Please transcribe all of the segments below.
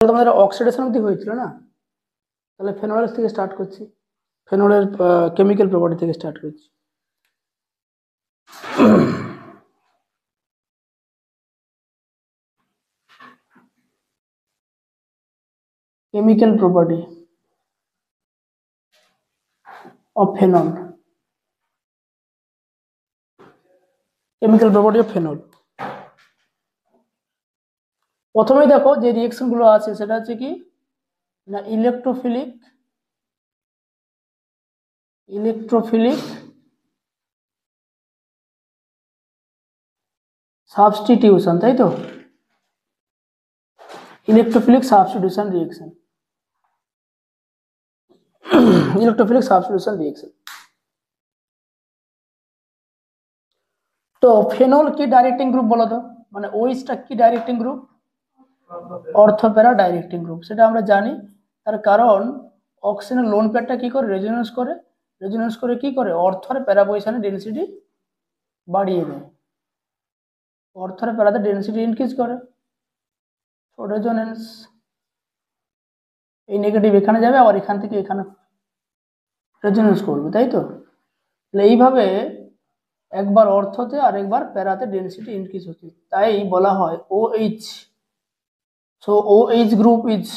তোমাদের অক্সিডেশন অবধি হয়েছিল না? তাহলে ফেনলের থেকে স্টার্ট করছি, ফেনলের কেমিক্যাল প্রপার্টি থেকে স্টার্ট করছি। chemical property of phenol, chemical property of phenol। প্রথমে দেখো যে রিঅ্যাকশন গুলো আছে সেটা হচ্ছে কি না ইলেকট্রোফিলিক সাবস্টিটিউশন, তাই তো? Electrophilic substitution reaction, electrophilic substitution reaction. তো ফেনল কি ডাইরেক্টিং গ্রুপ বলো তো, মানে ওইসটা কি ডাইরেক্টিং গ্রুপ? অর্থোপ্যারা ডাইরেক্টিং গ্রুপ, সেটা আমরা জানি। তার কারণ অক্সিজেনের লোন পেয়ারটা কি করে রেজোনেন্স করে, রেজোনেন্স করে কি করে অর্থর প্যারা পজিশনের ডেনসিটি বাড়িয়ে দেয়, অর্থর প্যারাতে ডেনসিটি ইনক্রিজ করে, রেজোনেন্স। এই নেগেটিভ এখানে যাবে আবার এখান থেকে এখানে রেজোনেন্স করবে, তাই তো? তাহলে এইভাবে একবার অর্থতে আর একবার প্যারাতে ডেনসিটি ইনক্রিজ হচ্ছে, তাই বলা হয় OH। So OH group is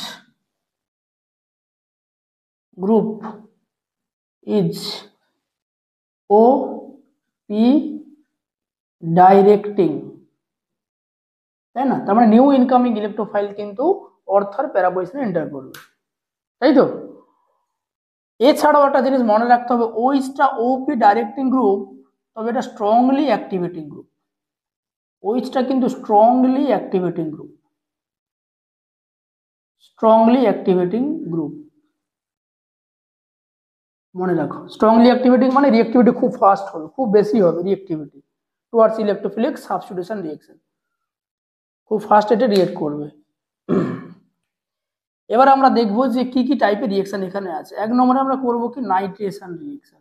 OP directing, তাই না? তার মানে নিউ ইনকামিং ইলেকট্রোফাইল কিন্তু অর্থের প্যারা পজিশনে এন্টার করবে, তাই তো? এছাড়াও একটা জিনিস মনে রাখতে হবে, ওইচটা ওপি ডাইরেক্টিং গ্রুপ, তবে এটা স্ট্রংলি অ্যাক্টিভেটিং গ্রুপ। ওইচটা কিন্তু strongly activating group, strongly activating group, মনে রাখো। স্ট্রংলি অ্যাক্টিভেটিং মানে রিঅ্যাক্টিভিটি খুব ফাস্ট হবে, খুব বেশি হবে reactivity towards electrophilic substitution reaction, খুব ফাস্ট এটা রিঅ্যাক্ট করবে। এবার আমরা দেখবো যে কি কি টাইপের রিঅ্যাকশন এখানে আছে। এক নম্বরে আমরা করব কি নাইট্রেশন রিঅ্যাকশন।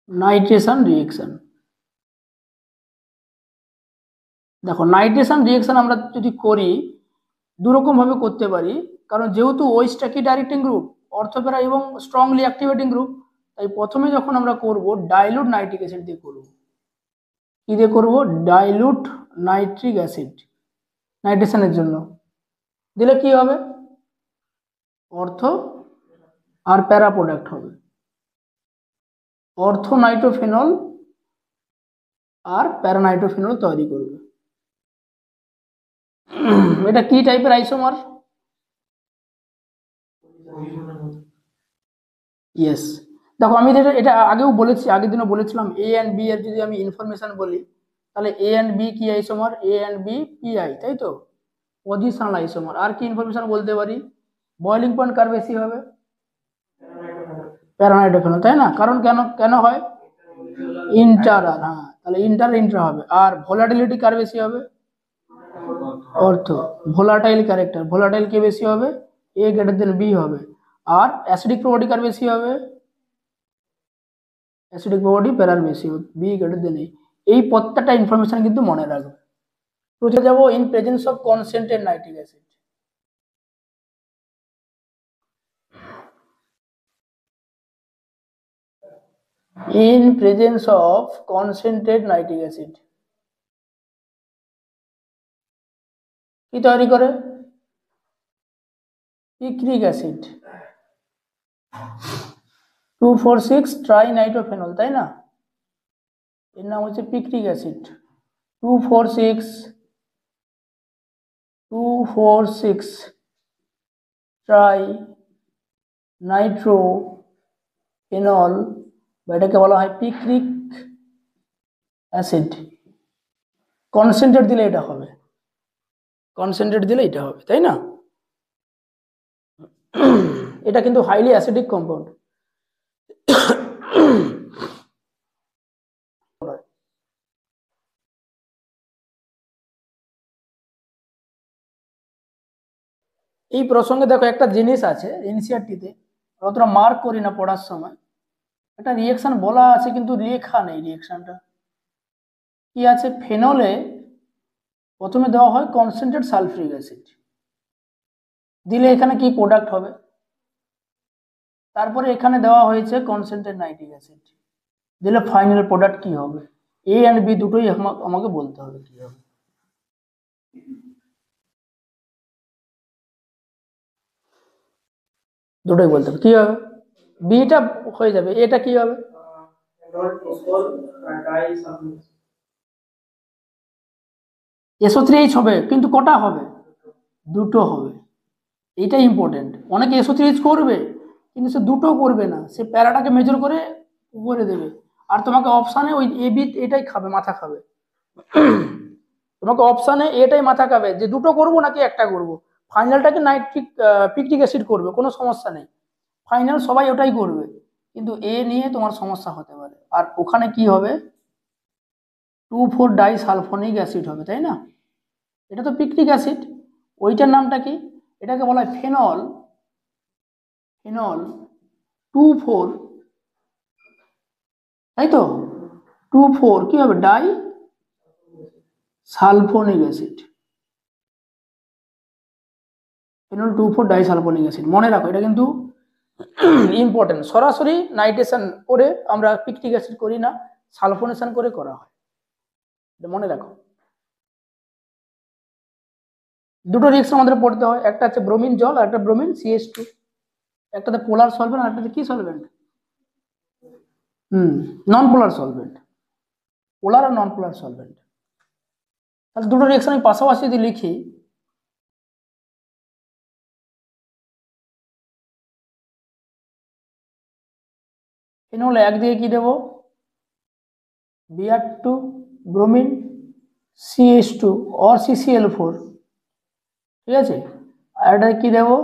নাইট্রেশন রিঅ্যাকশন, দেখো নাইট্রেশন রিঅ্যাকশন আমরা যদি করি দুরকম ভাবে করতে পারি, কারণ যেহেতু ওইচটা কি ডাইরেক্টিং গ্রুপ, অর্থোপ্যারা এবং স্ট্রংলি অ্যাক্টিভেটিং গ্রুপ, তাই প্রথমে যখন আমরা করব ডাইলুট নাইট্রিক অ্যাসিড দিয়ে করব। কি দিয়ে করব? ডাইলুট নাইট্রিক অ্যাসিড নাইট্রেশনের জন্য দিলে কি হবে? অর্থ আর প্যারা প্রোডাক্ট হবে, অর্থো নাইট্রোফেনল আর প্যারানাইট্রোফেনল তৈরি করবে। এটা কি টাইপের আইসোমার? ইয়েস। দেখো আমি এটা আগেও বলেছি, আগের দিনও বলেছিলাম, এ অ্যান্ড বি এর যদি আমি ইনফরমেশন বলি, তাহলে এ অ্যান্ড বি কি isomer? A and B PI, তাই তো? Positional isomer. আর কি ইনফরমেশন বলতে পারি? বয়লিং পয়েন্ট কার বেশি হবে? প্যারানাইট্রোফেনল, তাই না? কারণ কেন কেন হয়? ইন্টার, হ্যাঁ, তাহলে ইন্টার হবে। আর ভোলাটিলিটি কার বেশি হবে? অর্থ। ভোলাটাইল ক্যারেক্টার, ভোলাটাইল কে বেশি হবে? এ গ্রেটার দেন বি হবে। আর অ্যাসিডিক প্রপার্টি কার বেশি হবে? অ্যাসিডিক প্রপার্টি প্যারার বেশি হবে, বি গ্রেটার দেন এ। এই প্রত্যেকটা ইনফরমেশন কিন্তু মনে রাখবে। প্রথমে যাব in presence of concentrate nitric acid. In presence of concentrate nitric acid কি তৈরি করে? পিক্রিক অ্যাসিড 2,4,6 ট্রাইনাইট্রোফেনল, তাই না? এর নাম হচ্ছে পিক্রিক অ্যাসিড। 2,4,6 ট্রাই নাইট্রোফেনল, বা এটাকে বলা হয় পিক্রিক অ্যাসিড। কনসেন্ট্রেট দিলে এটা হবে, কনসেন্ট্রেট দিলে এটা হবে, তাই না? এটা কিন্তু হাইলি অ্যাসিডিক কম্পাউন্ড। এই প্রসঙ্গে দেখো একটা জিনিস আছে এনসিআরটিতে, অতটা মার্ক করি না পড়ার সময়। একটা রিঅ্যাকশন বলা আছে কিন্তু লেখা নেই রিঅ্যাকশনটা কি আছে। ফেনলে প্রথমে দেওয়া হয় কনসেন্ট্রেট সালফিউরিক অ্যাসিড, দিলে এখানে কি প্রোডাক্ট হবে, তারপরে এখানে দেওয়া হয়েছে কনসেন্ট্রেট নাইট্রিক অ্যাসিড, দিলে ফাইনাল প্রোডাক্ট কি হবে, এ অ্যান্ড বি দুটোই আমাকে বলতে হবে কি হবে। দুটোই বলতে হবে কি হবে, বিটা হয়ে যাবে, এটা কি হবে, SO3H হবে, কিন্তু কটা হবে, দুটো হবে, এইটাই ইম্পর্টেন্ট। অনেকে SO3H করবে কিন্তু সে দুটো করবে না, সে প্যারাটাকে মেজর করে উপরে দেবে, আর তোমাকে অপশানে ওই এবি এটাই খাবে, মাথা খাবে। তোমাকে অপশানে এটাই মাথা খাবে যে দুটো করব নাকি একটা করব, ফাইনালটাকে নাইট্রিক পিকটিক অ্যাসিড করবে, কোনো সমস্যা নেই, ফাইনাল সবাই ওটাই করবে, কিন্তু এ নিয়ে তোমার সমস্যা হতে পারে। আর ওখানে কি হবে, 2,4-ডাইসালফোনিক অ্যাসিড হবে, তাই না, এটা তো পিকটিক অ্যাসিড, ওইটার নামটা কি, এটাকে বলা হয় ফেনল, ফেনল 2,4, তাই তো 2,4 কি হবে, die sulphonic acid, phenol 2,4-ডাইসালফোনিক acid, মনে রাখো এটা কিন্তু ইম্পর্টেন্ট। সরাসরি নাইট্রেশন করে আমরা পিকটিক অ্যাসিড করি না, সালফোনেশন করে করা হয়, এটা মনে রাখো। দুটো রিঅ্যাকশন আমাদের পড়তে হয়, একটা হচ্ছে ব্রোমিন জল আর একটা ব্রোমিন CH2, একটাতে পোলার সলভেন্ট আর একটাতে কি সলভেন্ট, নন পোলার সলভেন্ট, পোলার আর নন পোলার সলভেন্ট। তাহলে দুটো রিঅ্যাকশন আমি পাশাপাশি যদি লিখি, ফেনল একদিকে কি দেবো, Br2 bromine CH2 or CCl4, ঠিক আছে, আর এটা কি দেবো,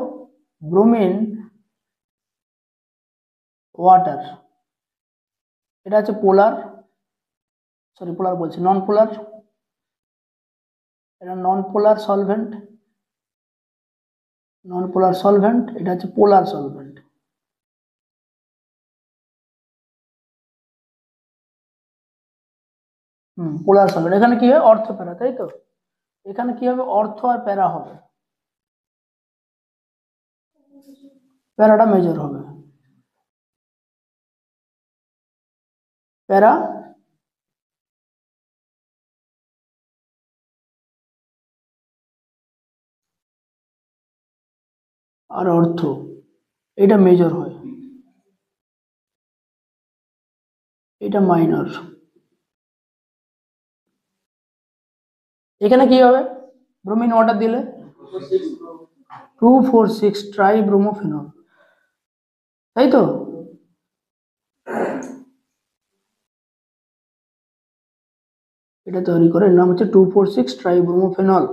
ব্রোমিন ওয়াটার, এটা হচ্ছে পোলার, সরি পোলার বলছি, নন পোলার, এটা নন পোলার সলভেন্ট, নন পোলার সলভেন্ট, এটা হচ্ছে পোলার সলভেন্ট। পোলার সলভেন্ট, এখানে কি হয় অর্থ প্যারা, তাই তো, এখানে কি হবে অর্থ আর প্যারা হবে, প্যারাটা মেজর হবে, প্যারা আর অর্থ এটা মেজর হয়, এটা মাইনর। এখানে কি হবে, ব্রোমিন ওয়াটার দিলে 2,4,6 ট্রাইব্রোমোফেনল, তাই তো, এটা তৈরি করে এর নাম হচ্ছে 2,4,6 ট্রাইব্রোমোফেনল,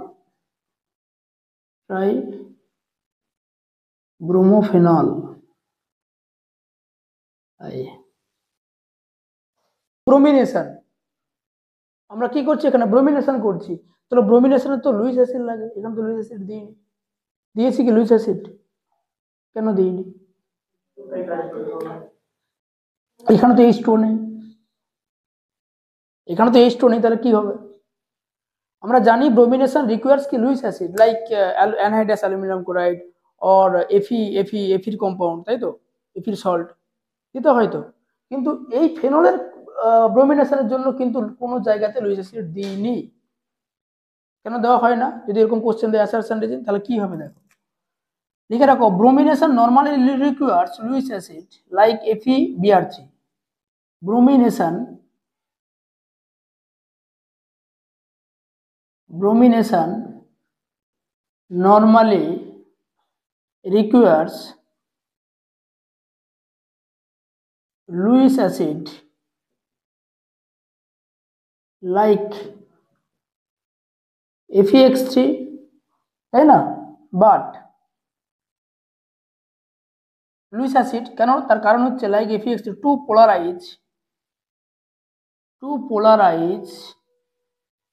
ট্রাইব্রোমোফেনল। ব্রোমিনেশন, আমরা কি করছি এখানে, ব্রোমিনেশন করছি, তাহলে ব্রোমিনেশনের তো লুইস অ্যাসিড লাগে, এখানে তো লুইস অ্যাসিড দিইনি, দিয়েছি কি লুইস অ্যাসিড, কেন দিইনি, এখানে তো H2 নেই, এখানে তো H2 নেই, তাহলে কি হবে, আমরা জানি ব্রোমিনেশন রিকোয়ার্স কি Lewis acid like anhydrous aluminium chloride or এফির কম্পাউন্ড, তাই তো, এফির সল্ট দিতে হয়তো, কিন্তু এই ফেনলের ব্রোমিনেশনের জন্য কিন্তু কোনো জায়গাতে লুইস অ্যাসিড দিইনি, কেন দেওয়া হয় না, যদি এরকম কোশ্চেন দেয় অ্যাসারশন রিজন, তাহলে কি হবে দেখো, লিখে রাখো, bromination normally requires Luis acid like FeBr3, bromination normally requires Lewis acid like FeX3, তাই না, বাট লুইস অ্যাসিড কেন, তার কারণ হচ্ছে like FeX3 two polarise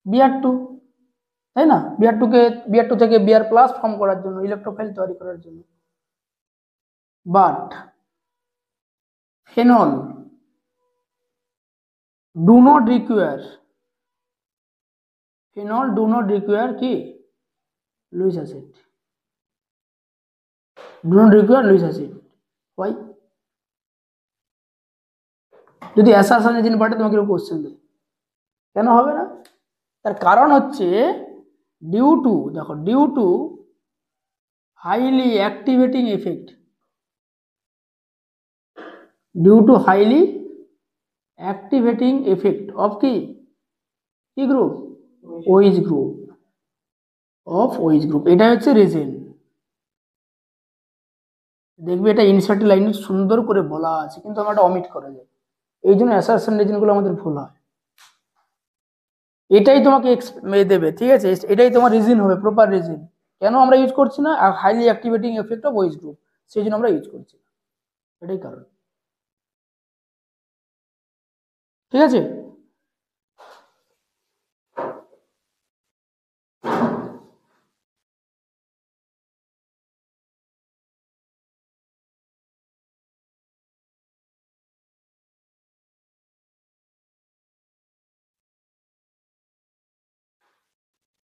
Br2, তাই না, Br2 থেকে Br+ ফর্ম করার জন্য, ইলেকট্রোফাইল তৈরি করার জন্য, but phenol do not require phenol do not require কি Lewis acid, do not require Lewis acid. Why? যদি অ্যাসারশন ইঞ্জিন পার্টে তোমাকে কোশ্চেন দেয় কেন হবে না, তার কারণ হচ্ছে ডিউ টু, দেখো due to highly activating effect, due to highly activating effect of কি group, OH group, of OH group, এটা হচ্ছে রিজন। দেখবে এটা ইনসার্টেড লাইনে সুন্দর করে বলা আছে, কিন্তু আমরা এটা অমিট করে যাই, এই জন্য অ্যাসারশন রিজনগুলো আমাদের ভুল হয়। এটাই তোমাকে দেবে, ঠিক আছে, এটাই তোমার রিজন হবে, প্রপার রিজন কেন আমরা ইউজ করছি না, highly activating effect of OH group, সেই জন্য আমরা ইউজ করছি, এটাই কারণ। ঠিক আছে,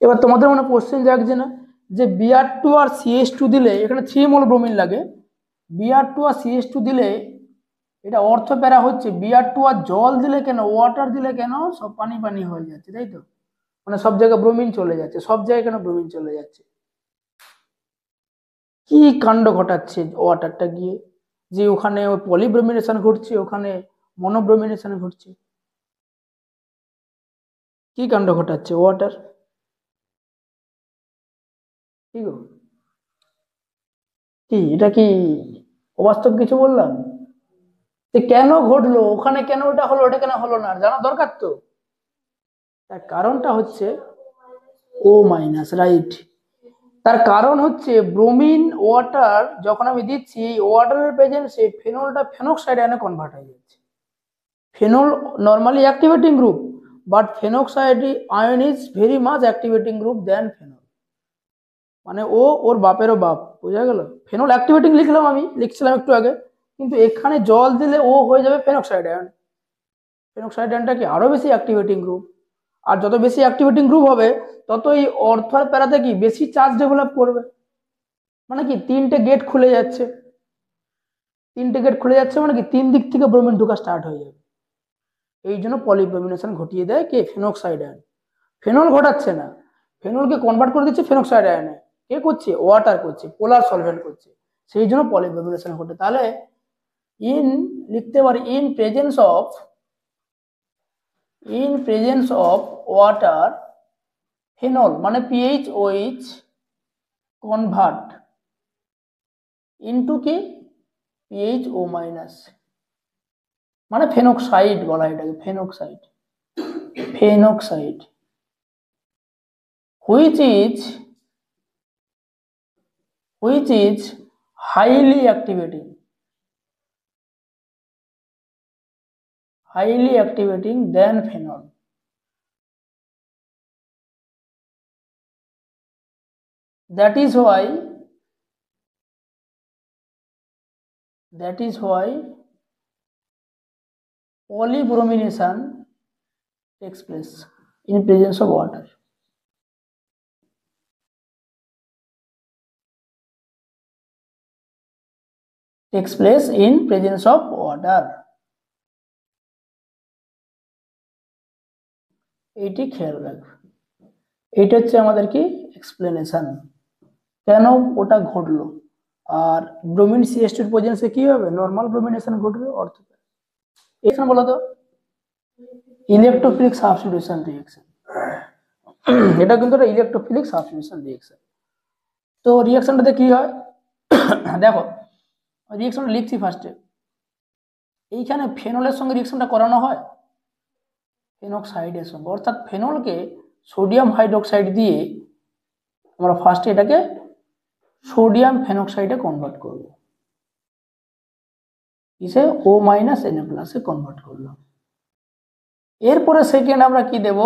এবার তোমাদের মনে কোশ্চেন জাগছে না যে Br2 আর CH2 দিলে, এখানে 3 মোল ব্রোমিন লাগে, Br2 আর CH2 দিলে এটা অর্থ প্যারা হচ্ছে Br2 আর জল দিলে কেন, ওয়াটার দিলে কেন, সব পানি পানি হয়ে যাচ্ছে, তাই তো, মানে সব জায়গায় ব্রোমিন চলে যাচ্ছে, সব জায়গায় কেন ব্রোমিন চলে যাচ্ছে, কি কাণ্ড ঘটাচ্ছে ওয়াটারটা গিয়ে, যে ওখানে পলিব্রোমিনেশন ঘটছে, ওখানে মনোব্রোমিনেশন ঘটছে, কি কাণ্ড ঘটাচ্ছে ওয়াটার, কি গো, কি এটা কি অবাস্তব কিছু বললাম, যে কেন ঘটলো ওখানে, কেন ওটা হলো, ওটা কেন হলো না, জানা দরকার তো। তার কারণটা হচ্ছে ও মাইনাস, রাইট, তার কারণ হচ্ছে ব্রোমিন ওয়াটার যখন আমি দিচ্ছি, ওয়াটারের প্রেজেন্সে ফেনলটা ফেনক্সাইড আয়নে কনভার্ট হয়ে যাচ্ছে। Phenol normally activating group, but phenoxide ion is very much activating group than phenol, মানে ও ওর বাপেরও বাপ, বোঝা গেল। ফেনল অ্যাক্টিভেটিং লিখলাম, আমি লিখছিলাম একটু আগে, কিন্তু এখানে জল দিলে ও হয়ে যাবে ফেনক্সাইড আয়ন, ফেনক্সাইড আয়নটা কি আরো বেশি অ্যাক্টিভেটিং গ্রুপ, আর যত বেশি অ্যাক্টিভেটিং গ্রুপ হবে তত এই অর্থার প্যারাতে কি বেশি চার্জ ডেভেলপ করবে, মানে কি তিনটে গেট খুলে যাচ্ছে, তিনটে গেট খুলে যাচ্ছে মানে কি তিন দিক থেকে ব্রোমিন ঢোকা স্টার্ট হয়ে যাবে, এই জন্য পলিব্রোমিনেশন ঘটিয়ে দেয় কে, ফেনক্সাইড আয়ন। ফেনল ঘটাচ্ছে না, ফেনলকে কনভার্ট করে দিচ্ছে ফেনক্সাইড আয়নে, কে করছে, ওয়াটার করছে, পোলার সলভেন্ট করছে, সেই জন্য পলিব্রোমিনেশন ঘটে। তাহলে ইন লিখতে পারি in presence of water, phenol মানে পিএইচ ওইচ কনভার্ট ইনটু কি পিএইচ ও মাইনাস, মানে ফেনক্সাইড বলা হয় এটাকে, phenoxide, phenoxide which is highly activating than phenol. That is why polybromination takes place in presence of water. Takes place in presence of water. এইটি খেয়াল রাখবে, এইটা হচ্ছে আমাদের কি এক্সপ্লেনেশন কেন ওটা ঘটলো। আর ব্রোমিন CH2 এর প্রেজেন্সে কি হবে, নরমাল ব্রোমিনেশন ঘটবে, অর্থ এখানে বলো তো ইলেকট্রোফিলিক সাবস্টিটিউশন রিঅ্যাকশন, এটা কিন্তু একটা ইলেকট্রোফিলিক সাবস্টিটিউশন রিঅ্যাকশন। তো রিঅ্যাকশনটাতে কি হয় দেখো, রিঅ্যাকশনটা লিখছি ফার্স্টে, এইখানে ফেনলের সঙ্গে রিঅ্যাকশনটা করানো হয় ফেনক্সাইডের সঙ্গে, অর্থাৎ ফেনলকে সোডিয়াম হাইড্রোক্সাইড দিয়ে আমরা ফার্স্টে এটাকে সোডিয়াম ফেনক্সাইডে কনভার্ট করব, কিসে, ও মাইনাস Na প্লাসে কনভার্ট করলাম। এরপরে সেকেন্ড আমরা কি দেব,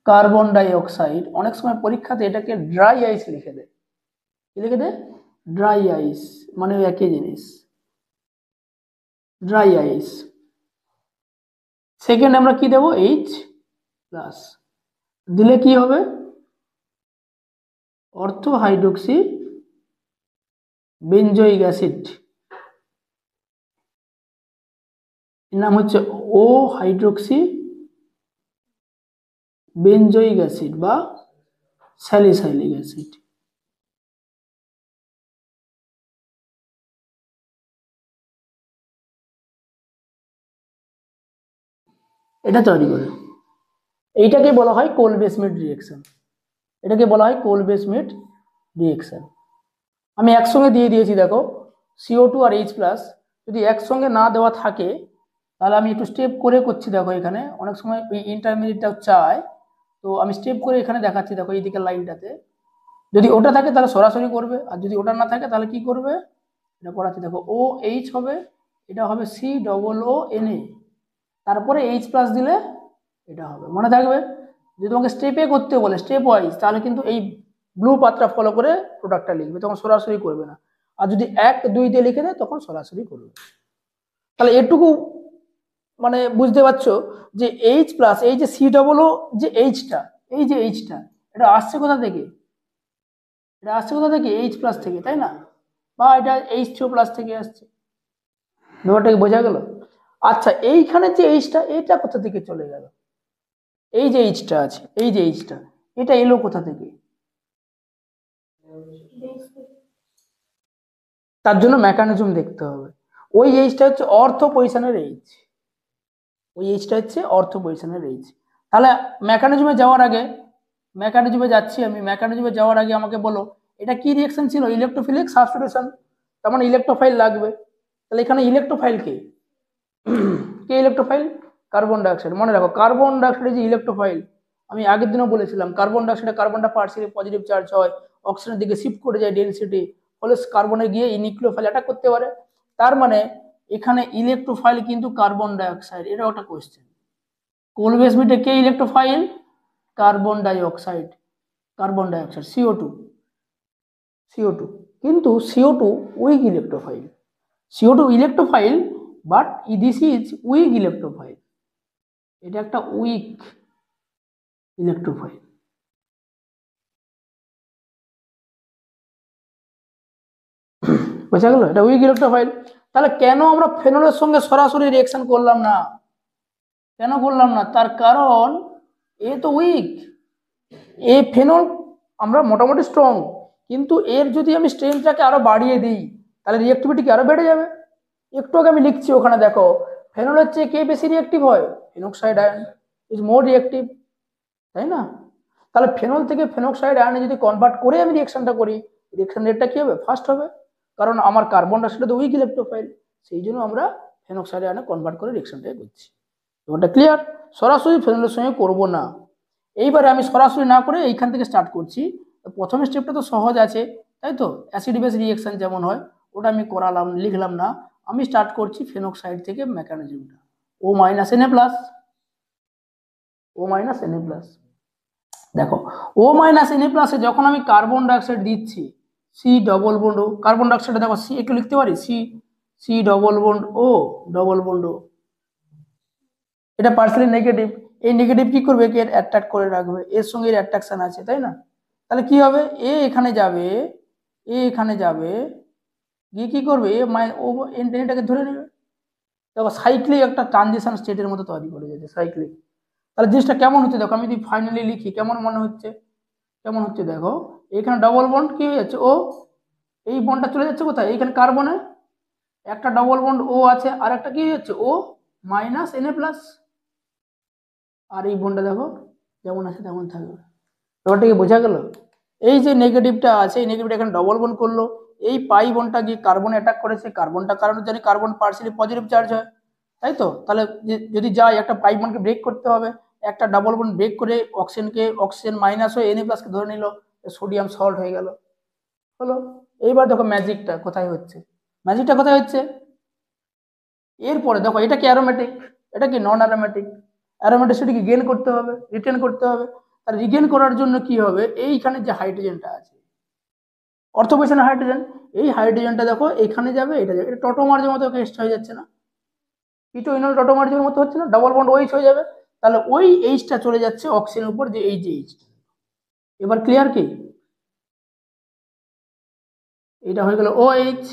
কার্বন ডাই অক্সাইড, অনেক সময় পরীক্ষাতে এটাকে ড্রাই আইস লিখে দেয়, কি লিখে দেয়, ড্রাই আইস, মানে একই জিনিস, ড্রাই আইস। সেকেন্ড আমরা কি দেব, H প্লাস, দিলে কি হবে, অর্থো হাইড্রোক্সি বেঞ্জয়িক অ্যাসিড, এর নাম হচ্ছে ও হাইড্রোক্সি বেঞ্জয়িক অ্যাসিড বা স্যালিসাইলিক অ্যাসিড। এটা তৈরি করে, এইটাকে বলা হয় কোল-বেসমেট রিঅ্যাকশন, এটাকে বলা হয় কোল-বেসমেট রিঅ্যাকশন। আমি একসঙ্গে দিয়ে দিয়েছি দেখো, CO2 আর H+, যদি একসঙ্গে না দেওয়া থাকে তাহলে আমি একটু স্টেপ করে করছি, দেখো এখানে অনেক সময় ওই ইন্টারমিডিয়েটটা চায়, তো আমি স্টেপ করে এখানে দেখাচ্ছি, দেখো এই দিকের লাইনটাতে যদি ওটা থাকে তাহলে সরাসরি করবে, আর যদি ওটা না থাকে তাহলে কি করবে, এটা করাচ্ছি দেখো, OH হবে, এটা হবে COO-Na, তারপরে H+ দিলে এটা হবে, মনে থাকবে। যদি তোমাকে স্টেপে করতে বলে স্টেপ ওয়াইজ, তাহলে কিন্তু এই ব্লু পাত্রা ফলো করে প্রোডাক্টটা লিখবে, তখন সরাসরি করবে না। আর যদি 1, 2 দিয়ে লিখে দেয় তখন সরাসরি করবে। তাহলে এটুকু মানে বুঝতে পারছো যে H+, এই যে COO যে Hটা, এই যে Hটা, এটা আসছে কোথা থেকে, এটা আসছে কোথা থেকে, H+ থেকে, তাই না, বা এটা H2+ থেকে আসছে, ব্যাপারটাকে বোঝা গেল। আচ্ছা, এইখানে যে Hটা, এটা কোথা থেকে চলে গেল, এই যে Hটা আছে, এই যে Hটা, এটা এলো কোথা থেকে, তার জন্য মেকানিজম দেখতে হবে। ওই Hটা হচ্ছে অর্থো পজিশনের H, ওই Hটা হচ্ছে অর্থো পজিশনের H। তাহলে মেকানিজমে যাওয়ার আগে, মেকানিজমে যাচ্ছি আমি, মেকানিজমে যাওয়ার আগে আমাকে বলো এটা কি রিঅ্যাকশন ছিল, ইলেকট্রোফিলিক সাবস্টিটিউশন, তার মানে ইলেকট্রোফাইল লাগবে। তাহলে এখানে ইলেকট্রোফাইল কে, কে ইলেকট্রোফাইল, কার্বন ডাইঅক্সাইড। মনে রাখো কার্বন ডাইঅক্সাইড যে ইলেকট্রোফাইল, আমি আগের দিনও বলেছিলাম কার্বন ডাইঅক্সাইডে কার্বনটা পার্সিয়ালি পজিটিভ চার্জ হয়, অক্সিজেনের দিকে শিফট করে যায় ডেনসিটি, ফলে কার্বনে গিয়ে নিউক্লিওফাইল অ্যাটাক করতে পারে। তার মানে এখানে ইলেকট্রোফাইল কিন্তু কার্বন ডাইঅক্সাইড, এটা একটা কোয়েশ্চেন। কোলবেসমেটে কে electrophile, carbon dioxide, carbon dioxide CO2, কিন্তু CO2 weak electrophile, CO2 electrophile, but this is weak electrophile, এটা একটা উইক ইলেকট্রোফাইল। বোঝা গেল, এটা উইক ইলেকট্রোফাইল। তাহলে কেন আমরা ফেনলের সঙ্গে সরাসরি রিঅ্যাকশন করলাম না, কেন করলাম না, তার কারণ এ তো উইক, এ ফেনল আমরা মোটামুটি স্ট্রং, কিন্তু এর যদি আমি স্ট্রেংথটাকে আরো বাড়িয়ে দিই তাহলে রিঅ্যাক্টিভিটি কি আরো বেড়ে যাবে। একটু আগে আমি লিখছি ওখানে দেখো, ফেনলের চেয়ে কে বেশি রিঅ্যাক্টিভ হয়, phenoxide ion is more reactive, তাই না। তাহলে ফেনল থেকে ফেনক্সাইড আয়নে যদি কনভার্ট করে আমি রিঅ্যাকশনটা করি, রিঅ্যাকশন রেটটা কি হবে, ফাস্ট হবে, কারণ আমার কার্বন ডাইঅক্সাইড তো উইক ইলেকট্রোফাইল, সেই জন্য আমরা ফেনক্সাইড আয়নে কনভার্ট করে রিঅ্যাকশনটাই করছি। ওটা ক্লিয়ার, সরাসরি ফেনলের সঙ্গে করব না। এইবারে আমি সরাসরি না করে এইখান থেকে স্টার্ট করছি। প্রথম স্টেপটা তো সহজ আছে, তাই তো, অ্যাসিড বেস রিঅ্যাকশন যেমন হয় ওটা আমি করালাম, লিখলাম না, আমি স্টার্ট করছি ফেনক্সাইড থেকে মেকানিজমটা, O-Na+, O-Na+। দেখো O-Na+, যখন আমি কার্বন ডাইঅক্সাইড দিচ্ছি, সি ডবল বন্ড ও, কার্বন ডাইঅক্সাইড দেখো সি একটু লিখতে পারি, সি, সি ডবল বন্ড ও, ডবল বন্ড ও, এটা পার্সিয়ালি নেগেটিভ, এই নেগেটিভ কি করবে, একে অ্যাট্রাক্ট করে রাখবে, এর সঙ্গে এর অ্যাট্রাকশন আছে, তাই না। তাহলে কি হবে, এ এখানে যাবে, এ এখানে যাবে, গিয়ে কি করবে, ও এটাকে ধরে নেবে। দেখো সাইক্লিক একটা ট্রানজিশন স্টেটের মতো তৈরি করে যাচ্ছে, সাইক্লিক। তাহলে জিনিসটা কেমন হচ্ছে দেখো, আমি যদি ফাইনালি লিখি কেমন মনে হচ্ছে, কেমন হচ্ছে দেখো, এখানে ডবল বন্ড কি হয়ে যাচ্ছে, ও, এই বন্ডটা চলে যাচ্ছে কোথায়, এইখানে কার্বনে একটা ডবল বন্ড ও আছে, আর একটা কি হচ্ছে, O-Na+, আর এই বন্ডটা দেখো যেমন আছে তেমন থাকবে। ব্যাপারটাকে বোঝা গেল, এই যে নেগেটিভটা আছে, এই নেগেটিভটা এখানে ডবল বন্ড করলো, এই পাই বন্ডটা গিয়ে কার্বন অ্যাটাক করেছে, কার্বনটা কারণ জানি কার্বন পার্সিয়ালি পজিটিভ চার্জ হয়, তাই তো। তাহলে যদি যাই একটা পাই বন্ডকে ব্রেক করতে হবে, একটা ডাবল বন্ড ব্রেক করে অক্সিজেন মাইনাস হয়ে Na+কে ধরে নিল, সোডিয়াম সল্ট হয়ে গেল, হলো। এইবার দেখো ম্যাজিকটা কোথায় হচ্ছে, ম্যাজিকটা কোথায় হচ্ছে, এরপরে দেখো এটা কি অ্যারোমেটিক, এটা কি নন অ্যারোমেটিক, অ্যারোমেটিসিটিকে গেইন করতে হবে, রিটেন করতে হবে। তার রিগেন করার জন্য কি হবে, এইখানে যে হাইড্রোজেনটা আছে, অর্থ পজিশনে হাইড্রোজেন, এই হাইড্রোজেনটা দেখো এখানে যাবে, এটা যাবে, এটা টোটোমার্জের মতো কেসটা হয়ে যাচ্ছে না, ইটোইনল টোটোমার্জের মতো হচ্ছে না, ডাবল বন্ড OH হয়ে যাবে, তাহলে ওই এইচটা চলে যাচ্ছে অক্সিজেনের উপর, যে এই যে এইচটা। এবার ক্লিয়ার কি? এটা হয়ে গেল OH,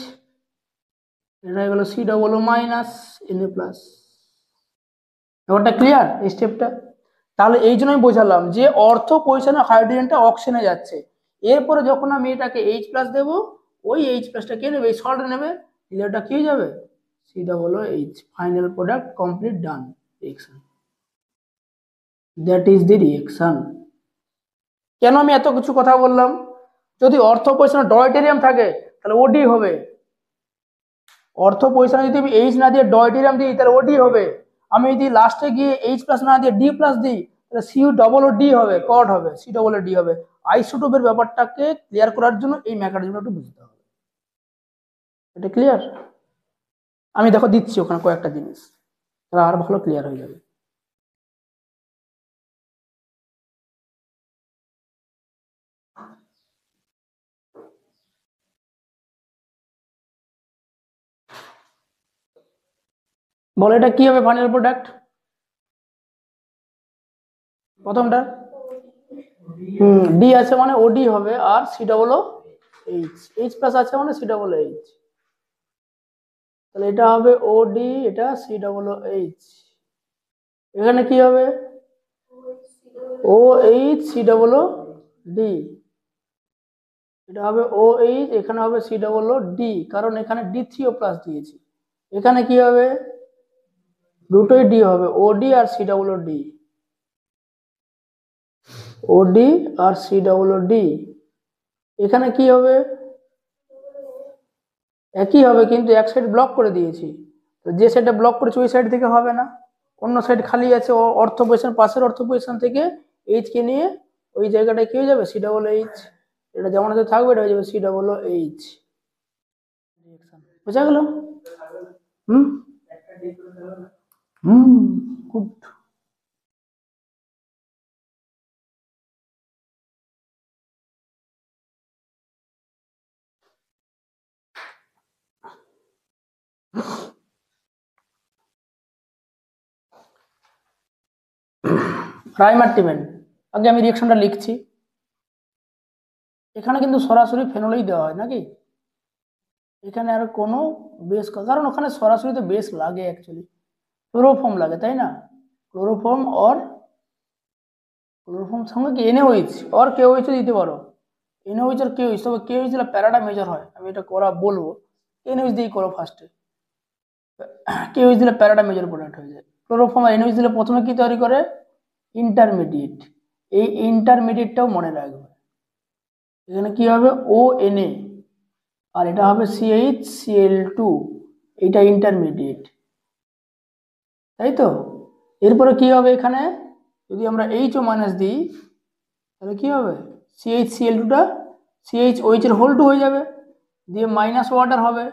এটা হয়ে গেল C+O মাইনাস Na প্লাস। ব্যাপারটা ক্লিয়ার এই স্টেপটা? তাহলে এই জন্যই বোঝালাম যে অর্থ পজিশনে হাইড্রোজেনটা অক্সিজেনে যাচ্ছে, এরপরে যখন আমি এটাকে H+ দেবো, ওই H+টা কে নেবে, এই সল্ট নেবে, দিলে ওটা কি হয়ে যাবে C+H। Final product complete, done reaction. That is the reaction. কেন আমি এত কিছু কথা বললাম? যদি অর্থ পজিশনে ডয়টেরিয়াম থাকে তাহলে ওডি হবে। অর্থ পজিশনে যদি আমি H না দিয়ে ডয়টেরিয়াম দিই তাহলে ওডি হবে। আমি যদি লাস্টে গিয়ে H+ না দিয়ে D+ দিই তাহলে COD হবে, কড হবে, COD হবে। আইসোটোপের ব্যাপারটাকে ক্লিয়ার করার জন্য এই মেকানিজমটা একটু বুঝতে হবে। এটা ক্লিয়ার? আমি দেখো দিচ্ছি ওখানে কয়েকটা জিনিস, তাহলে আর ভালো ক্লিয়ার হয়ে যাবে। বলো এটা কি হবে ফাইনাল প্রোডাক্ট? প্রথমটা ডি আছে মানে ওডি হবে, আর COOH আছে মানে COOH। তাহলে এটা হবে ওডি, এটা COOH। এখানে কি হবে OH COOD, এটা হবে OH, এখানে হবে COOD, কারণ এখানে D3O+ দিয়েছি। এখানে কি হবে দুটোই ডি হবে, ওডি আর COOD, ওডি আর COOD। এখানে কি হবে একই হবে, কিন্তু এক সাইড ব্লক করে দিয়েছি, তো যে সাইডটা ব্লক করেছি ওই সাইড থেকে হবে না, অন্য সাইড খালি আছে। অর্থ পজিশন, পাশের অর্থ পজিশন থেকে এইচ কে নিয়ে ওই জায়গাটায় কি হয়ে যাবে COOH। এটা যেমন আছে থাকবে, এটা হয়ে যাবে COOH। বুঝা গেল? হুম হুম গুড। রাইমার্টিমেন্ট, আগে আমি রিঅ্যাকশনটা লিখছি। এখানে কিন্তু সরাসরি ফেনলেই দেওয়া হয় নাকি, এখানে আর কোনো বেস, কারণ ওখানে সরাসরি তো বেস লাগে অ্যাকচুয়ালি, ক্লোরোফর্ম লাগে তাই না, ক্লোরোফর্ম ক্লোরোফর্ম সঙ্গে কি NaOH আর KOH দিতে পারো, NaOH আর KOH, তবে KOH দিলে প্যারাটা মেজর হয়, আমি এটা করা বলবো। NaOH দিয়ে করো ফার্স্টে, KOH দিলে প্যারাটা মেজর প্রোডাক্ট হয়ে যায়। ক্লোরোফর্ম আর NaOH দিলে প্রথমে কি তৈরি করে ইন্টারমিডিয়েট, এই ইন্টারমিডিয়েটটাও মনে রাখবে। এখানে কি হবে ONa, আর এটা হবে CHCl2, এটা ইন্টারমিডিয়েট, তাই তো। এরপরে কি হবে এখানে যদি আমরা HO- দিই তাহলে কি হবে CHCl2টা CHOH এর হোল 2 হয়ে যাবে, দিয়ে মাইনাস ওয়াটার হবে,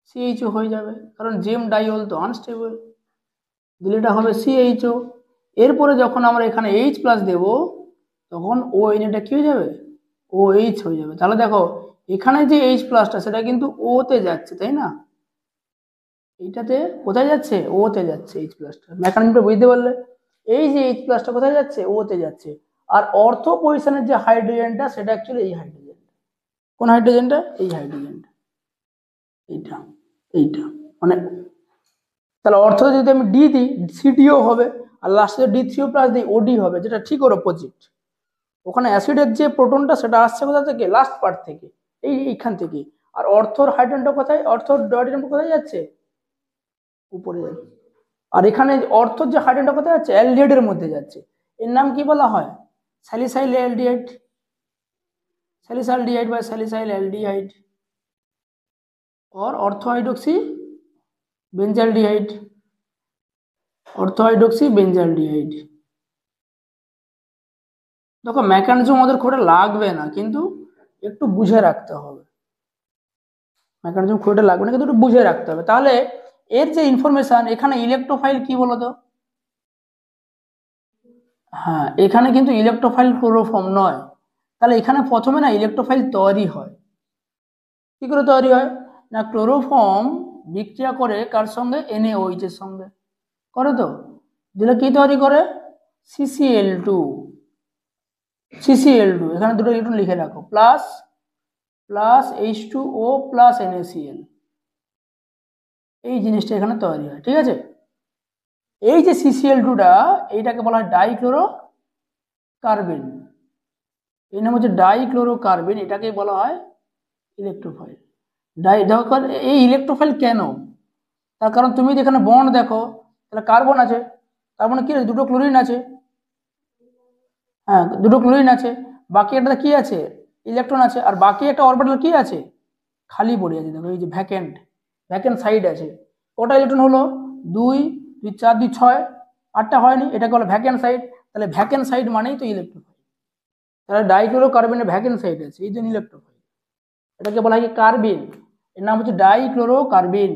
CHO হয়ে যাবে, কারণ জেম ডাইওল তো আনস্টেবল, দিলে এটা হবে CHO। এরপরে যখন আমরা এখানে H+ দেব তখন ONA কি হয়ে যাবে OH হয়ে যাবে। তাহলে দেখো এখানে যে H+টা সেটা কিন্তু O তে যাচ্ছে তাই না, এইটাতে কোথায় যাচ্ছে O তে যাচ্ছে H+টা, মেকানিজমটা বুঝতে পারলে? এই যে H+টা কোথায় যাচ্ছে O তে যাচ্ছে, আর অর্থ পজিশনের যে হাইড্রোজেনটা সেটা অ্যাকচুয়ালি এই হাইড্রোজেন। কোন হাইড্রোজেনটা? এই হাইড্রোজেনটা, এইটা এইটা মানে, তাহলে অর্থ যদি আমি ডি দিই CDO হবে, আর লাস্টে যদি D3O+ দিই OD হবে, যেটা ঠিক ওর অপোজিট। ওখানে অ্যাসিডের যে প্রোটনটা সেটা আসছে কোথা থেকে, লাস্ট পার্ট থেকে, এইখান থেকে। আর অর্থর হাইড্রোজেনটা কোথায়, অর্থর হাইড্রোজেনটা কোথায় যাচ্ছে উপরে যাচ্ছে। আর এখানে অর্থর যে হাইড্রোজেনটা কোথায় যাচ্ছে অ্যালডিহাইডের মধ্যে যাচ্ছে, এর নাম কি বলা হয় স্যালিসাইল অ্যালডিহাইড, স্যালিসাইলডিহাইড বা স্যালিসাইল অ্যালডিহাইড, और অর্থোহাইড্রক্সি বেঞ্জালডিহাইড, অর্থোহাইড্রক্সি বেঞ্জালডিহাইড। দেখো মেকানিজম আমাদের খুব লাগবে না, কিন্তু একটু বুঝে রাখতে হবে, মেকানিজম খুব লাগবে না কিন্তু একটু বুঝে রাখতে হবে। তাহলে এর যে ইনফরমেশন, এখানে ইলেকট্রোফাইল কি বলতো, হ্যাঁ এখানে কিন্তু ইলেকট্রোফাইল ক্লোরোফর্ম নয়, তাহলে এখানে প্রথমে না ইলেকট্রোফাইল তৈরি হয়, কি করে তৈরি হয় না, ক্লোরোফর্ম বিক্রিয়া করে কার সঙ্গে NaOH এর সঙ্গে করে তো, দিলে কি তৈরি করে? CCl2, CCl2, এখানে দুটো ইলেকট্রন লিখে রাখো, plus plus H2O plus NaCl, এই জিনিসটা এখানে তৈরি হয়। ঠিক আছে, এই যে CCl2টা, এইটাকে বলা হয় ডাইক্লোরো কার্বেন, এই নাম হচ্ছে ডাইক্লোরোকার্বেন, এটাকেই বলা হয় ইলেকট্রোফাইল। দেখো এই ইলেকট্রোফাইল কেন, তার কারণ তুমি যেখানে বন্ড দেখো, তাহলে কার্বন আছে, কার্বনে কি আছে? দুটো ক্লোরিন আছে, হ্যাঁ দুটো ক্লোরিন আছে, বাকি একটা কি আছে? ইলেকট্রন আছে, আর বাকি একটা অরবিটাল কি আছে? খালি পড়ে আছে। দেখো এই যে ভ্যাকেন্ট, ভ্যাকেন্ট সাইড আছে। কটা ইলেকট্রন হলো? 2 2 4 2 6, 8টা হয়নি, এটাকে বলে ভ্যাকেন্ট সাইড। তাহলে ভ্যাকেন্ট সাইড মানেই তো ইলেকট্রোফাইল। তাহলে ডাইক্লোরোকার্বনের ভ্যাকেন্ট সাইড আছে, এই জন্য ইলেকট্রোফাইল। এটাকে বলা হয় কি? কার্বিন, এর নাম হচ্ছে ডাইক্লোরোকার্বিন।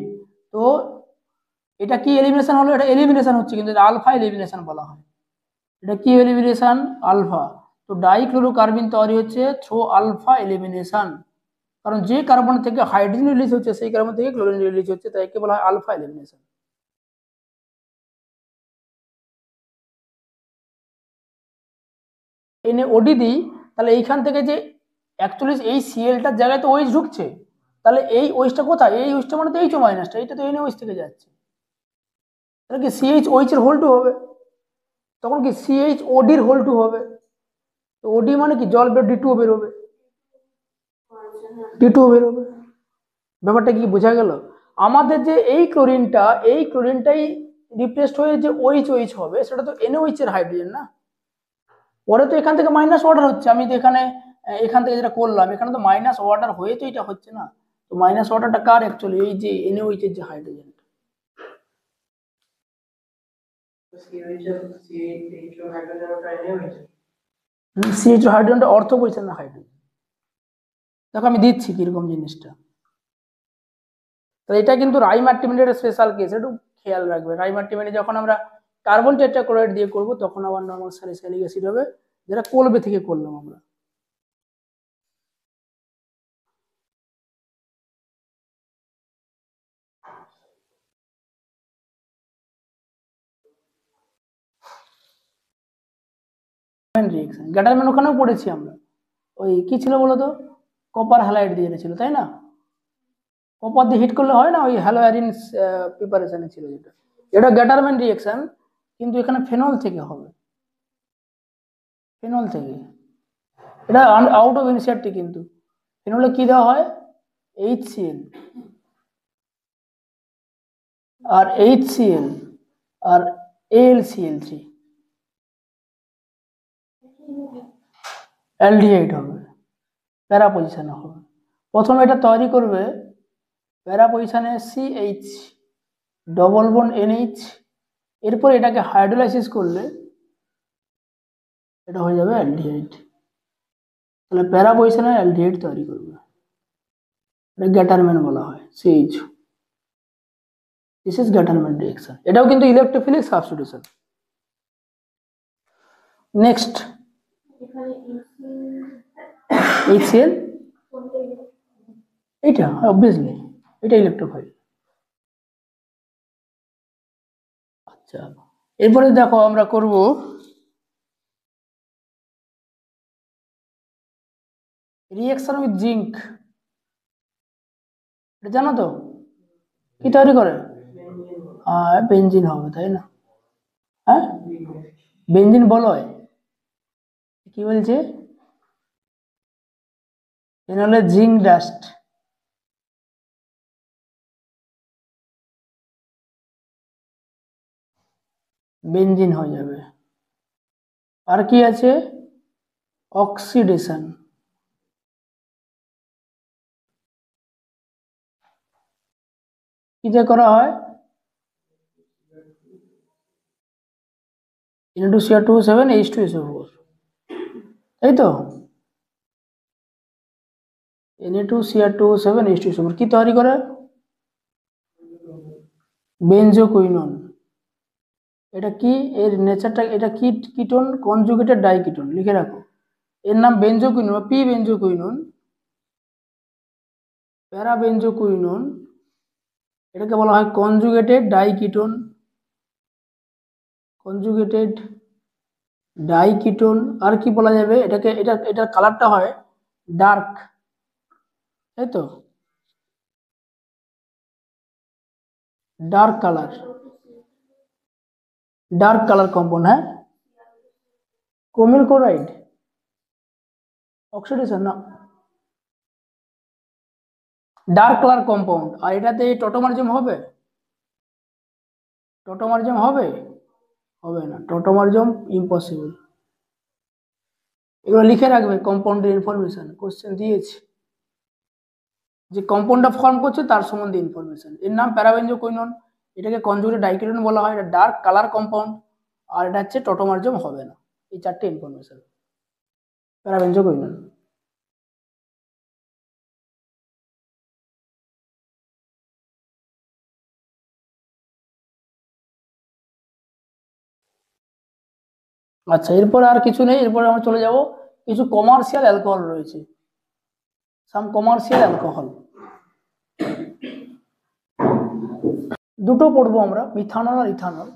তো এটা কি এলিমিনেশন হলো? এটা এলিমিনেশন হচ্ছে, কিন্তু আলফা এলিমিনেশন বলা হয়। এটা কি এলিমিনেশন? আলফা। তো ডাইক্লোরোকার্বিন তৈরি হচ্ছে থ্রু আলফা এলিমিনেশন, কারণ যে কার্বন থেকে হাইড্রোজেন রিলিজ হচ্ছে সেই কার্বন থেকে ক্লোরিন রিলিজ হচ্ছে, তাই একে বলা হয় আলফা এলিমিনেশন। ওডি দিই, তাহলে এইখান থেকে যে অ্যাকচুয়ালি এই সিএলটার জায়গায় তো ওইচ ঢুকছে, তাহলে এই ওইচটা কোথায়? এই ওইচটা মানে তো এইচ মাইনাসটা, এটা তো এনএইচ থেকে যাচ্ছে, তাহলে কি সিএইচ ওইচ এর হোল টু হবে, তখন কি সিএইচ ওডির হোল টু হবে। তো ওডি মানে কি? জল বের D2O বেরোবে, D2O বেরোবে। ব্যাপারটা কি বোঝা গেল? আমাদের যে এই ক্লোরিনটা, এই ক্লোরিনটাই রিপ্লেসড হয়ে যে ওইচ ওইচ হবে, সেটা তো এনওইচ এর হাইড্রোজেন না। পরে তো এখান থেকে মাইনাস অর্ডার হচ্ছে, আমি তো এখানে এখান থেকে যেটা করলাম, এখানে তো মাইনাস অর্ডার হয়ে তো এটা হচ্ছে না। তো মাইনাস অর্ডারটা কার? অ্যাকচুয়ালি এই যে এনওইচ এর যে হাইড্রোজেন, সিএইচ হাইড্রোজেনটা অর্থ বলছে না হাইড্রোজেন। দেখো আমি দিচ্ছি কিরকম জিনিসটা। তো এটা কিন্তু রাইমার্টিমিনের স্পেশাল কেস, একটু খেয়াল রাখবে। রাইমার্টিমিনে যখন আমরা কার্বন টেট্রাক্লোরাইড দিয়ে করব, তখন আবার নর্মাল স্যালিসাইলিক অ্যাসিড হবে, যেটা কলবে থেকে করলাম আমরা। রিয়েকশন গ্যাটারম্যান ওখানেও পড়েছি আমরা, ওই কি ছিল বলতো, কপার হ্যালাইড দিয়ে ছিল, তাই না? কপার দিয়ে হিট করলে হয় না, ওই হ্যালোয়ারিন প্রিপারেশনে ছিল যেটা, এটা গ্যাটারম্যান রিয়েকশন, কিন্তু এখানে ফেনল থেকে হবে, ফেনল থেকে। এটা আউট অফ এনসিআরটি, কিন্তু ফেনলে কি দেওয়া হয়? HCl, আর HCl, আর AlCl3, অ্যালডিহাইড হবে, প্যারা পজিশনে হবে। প্রথমে এটা তৈরি করবে প্যারা পজিশনে CH ডবল বন্ড NH, এরপর এটাকে হাইড্রোলাইসিস করলে এটা হয়ে যাবে অ্যালডিহাইড। তাহলে প্যারা পজিশনে অ্যালডিহাইড তৈরি করবে, এটা গ্যাটারম্যান বলা হয়, CH। দিস ইজ গ্যাটারম্যান রিঅ্যাকশন, এটাও কিন্তু ইলেকট্রোফিলিক সাবস্টিটিউশন। নেক্সট HCl, এটা অবভিয়াসলি এটা ইলেকট্রোফাইল। আচ্ছা, এরপরে দেখো আমরা করব রিঅ্যাকশন উইথ জিঙ্ক। এটা জানো তো কি তৈরি করে? বেঞ্জিন হবে, তাই না? হ্যাঁ, বেঞ্জিন বলয়, কি বলছে? এটা হলো জিঙ্ক ডাস্ট। বেঞ্জিন হয়ে যাবে। আর কি আছে? অক্সিডেশন। কিতে করা হয়? Na2Cr2 7 H2SO4, তাই তো? Na2Cr2 7 H2SO4 কি তৈরি করে? বেনজোকুইনন। এটা কি? এর নেচারটা, এটা কি কিটোন? কনজুগেটেড ডাইকিটোন, লিখে রাখো। এর নাম বেনজোকুইনন বা পি বেনজোকুইনন, প্যারা বেনজোকুইনন। এটাকে বলা হয় কনজুগেটেড ডাইকিটোন, কনজুগেটেড ডাইকিটোন। আর কি বলা যাবে এটাকে, এটার কালারটা হয় ডার্ক, তাই তো, dark colour, dark colour compound. হ্যাঁ, ক্রোমিল ক্লোরাইড অক্সিডেশন না, ডার্ক কালার কম্পাউন্ড। আর এটাতে টোটোমার্জিয়াম হবে? টোটোমার্জিয়াম হবে? হবে না, টোটোমার্জিয়াম ইম্পসিবল। এগুলো লিখে রাখবে কম্পাউন্ডের ইনফরমেশন, কোশ্চেন দিয়েছে যে কম্পাউন্ডটা ফর্ম করছে তার সম্বন্ধে ইনফরমেশন। এর নাম প্যারাবেনজোকুইনন, এটাকে কনজুগেটেড ডাইকিটোন বলা হয়, এটা ডার্ক কালার কম্পাউন্ড, আর এটা হচ্ছে টোটোমার্জিয়াম হবে না। এই চারটে ইনফরমেশন প্যারাবেনজোকুইনন। আচ্ছা, এরপর আর কিছু নেই, এরপরে আমরা চলে যাব কিছু কমার্শিয়াল অ্যালকোহল রয়েছে, সাম কমার্শিয়াল অ্যালকোহল। দুটো পড়বো আমরা, মিথানল আর ইথানল।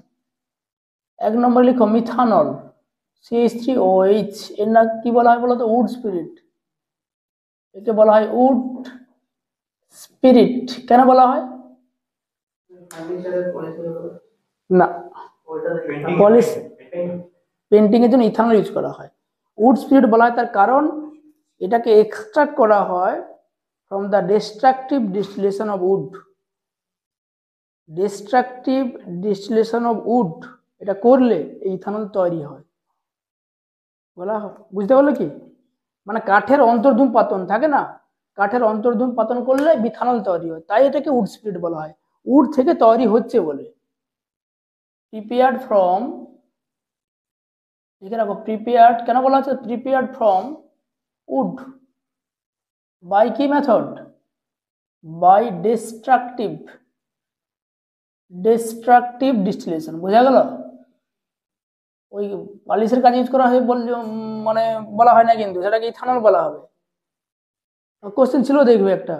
এক নম্বর লিখো মিথানল, CH3OH। এর না কি বলা হয় বলতো? Wood spirit. একে বলা হয় উড স্পিরিট। কেন বলা হয়? না, পলিশ পেন্টিং এর জন্য ইথানল ইউজ করা হয়। উড স্পিরিট বলা হয় তার কারণ এটাকে এক্সট্রাক্ট করা হয় from the destructive distillation of wood. Destructive distillation of wood, এটা করলে এই ইথানল তৈরি হয়। বলা হয়, বুঝতে পারলো কি? মানে কাঠের অন্তর্ধূম পাতন থাকে না, কাঠের অন্তর্ধূম পাতন করলে মিথানল তৈরি হয়, তাই এটাকে উড স্পিরিট বলা হয়, উড থেকে তৈরি হচ্ছে বলে। প্রিপেয়ার্ড ফ্রম, লিখে রাখো প্রিপেয়ার্ড। কেন বলা হচ্ছে প্রিপেয়ার্ড ফ্রম উড? বাই কি মেথড? By destructive distillation. বোঝা গেল? ওই পালিশের কাজে ইউজ করা হয় মানে বলা হয় না, কিন্তু সেটাকে ইথানল বলা হবে। কোশ্চেন ছিল দেখবে একটা,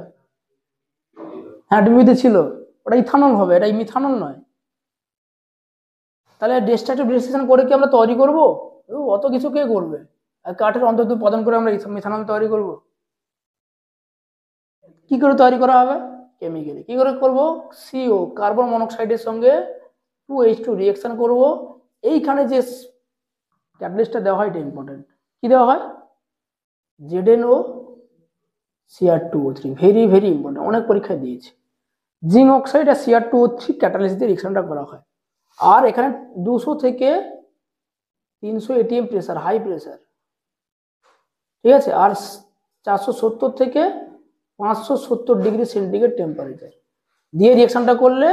হ্যাঁ ডিবিতে ছিল, ওটা ইথানল হবে, এটা মিথানল নয়। তাহলে ডিস্ট্রাকটিভ ডিস্টিলেশন করে কি আমরা তৈরি করব? অত কিছু কে করবে? আর কাঠের অন্তর্ধূম উৎপাদন করে আমরা মিথানল তৈরি করব? কি করে তৈরি করা হবে? কেমিক্যালি। কি করে করব? CO কার্বন মনোক্সাইডের সঙ্গে 2H2 রিঅ্যাকশন করব। এইখানে যে ক্যাটালিস্টটা দেওয়া হয় এটা ইম্পর্টেন্ট। কি দেওয়া হয়? ZnO Cr2O3, very very important, অনেক পরীক্ষায় দিয়েছে। জিঙ্ক অক্সাইড আর Cr2O3 ক্যাটালিস্ট দিয়ে রিঅ্যাকশনটা করা হয়। আর এখানে 200 থেকে 300 ATM প্রেসার, হাই প্রেসার, ঠিক আছে। আর 470 থেকে 570 ডিগ্রি সেন্টিগ্রেড টেম্পারেচার দিয়ে রিঅ্যাকশনটা করলে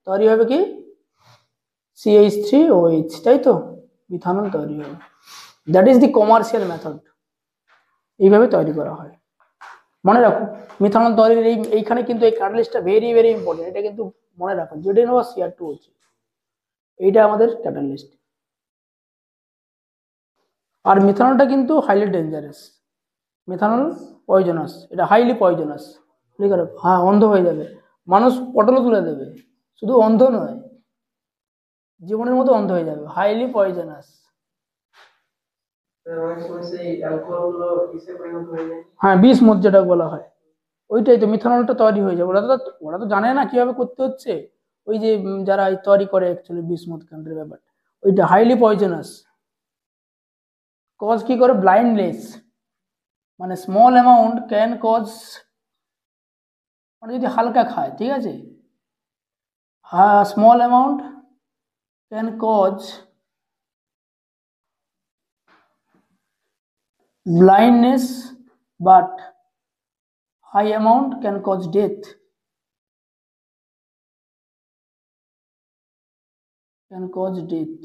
তৈরি হবে কি? CH3OH, তাই তো, মিথানল তৈরি হবে। That is the commercial method. এইভাবে তৈরি করা হয়। মনে রাখো মিথানল তৈরির এইখানে কিন্তু এই ক্যাটালিস্টটা ভেরি ভেরি ইম্পর্টেন্ট, এটা কিন্তু মনে রাখো। ZnO Cr2O3 এইটা আমাদের ক্যাটালিস্ট। আর মিথানলটা কিন্তু হাইলি ডেঞ্জারাস, মিথানল পয়জনাস, এটা হাইলি পয়জনাস। লিখে রাখো, হ্যাঁ অন্ধ হয়ে যাবে, মানুষ পটলও তুলে দেবে, শুধু অন্ধ নয়, জীবনের মতো অন্ধ হয়ে যাবে, হাইলি পয়জনাস। হ্যাঁ বিষ মদ যেটা বলা হয়, ওইটাই তো, মিথানলটা তৈরি হয়ে যাবে। ওরা তো জানে না কিভাবে করতে হচ্ছে, ওই যে যারা তৈরি করে অ্যাকচুয়ালি বিষ মদ কাণ্ডের ব্যাপারটা, ওইটা হাইলি পয়জনাস। কজ কি করে? ব্লাইন্ডনেস, মানে স্মল অ্যামাউন্ট ক্যান কজ, মানে যদি হালকা খায়, ঠিক আছে, হ্যাঁ small amount can cause blindness, but high amount can cause death. Can cause death.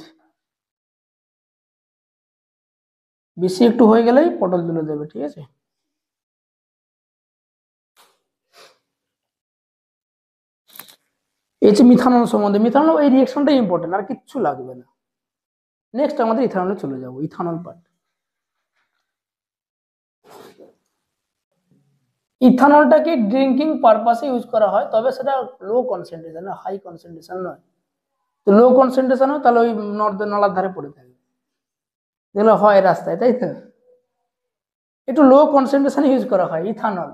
বেশি একটু হয়ে গেলেই পটল তুলে দেবে, ঠিক আছে। এই যে মিথানল সম্বন্ধে, মিথানল এই রিঅ্যাকশনটাই ইম্পর্টেন্ট, আর কিচ্ছু লাগবে না। নেক্সট আমাদের ইথানলে চলে যাব, ইথানল পার্ট। ইথানলটাকে ড্রিঙ্কিং পারপাসে ইউজ করা হয়, তবে সেটা লো কনসেন্ট্রেশন, হাই কনসেন্ট্রেশন নয়। তো লো কনসেন্ট্রেশন হয় তাহলে ওই নালার ধারে পড়ে থাকবে, যেগুলো হয় রাস্তায়, তাই তো। একটু লো কনসেন্ট্রেশন ইউজ করা হয় ইথানল।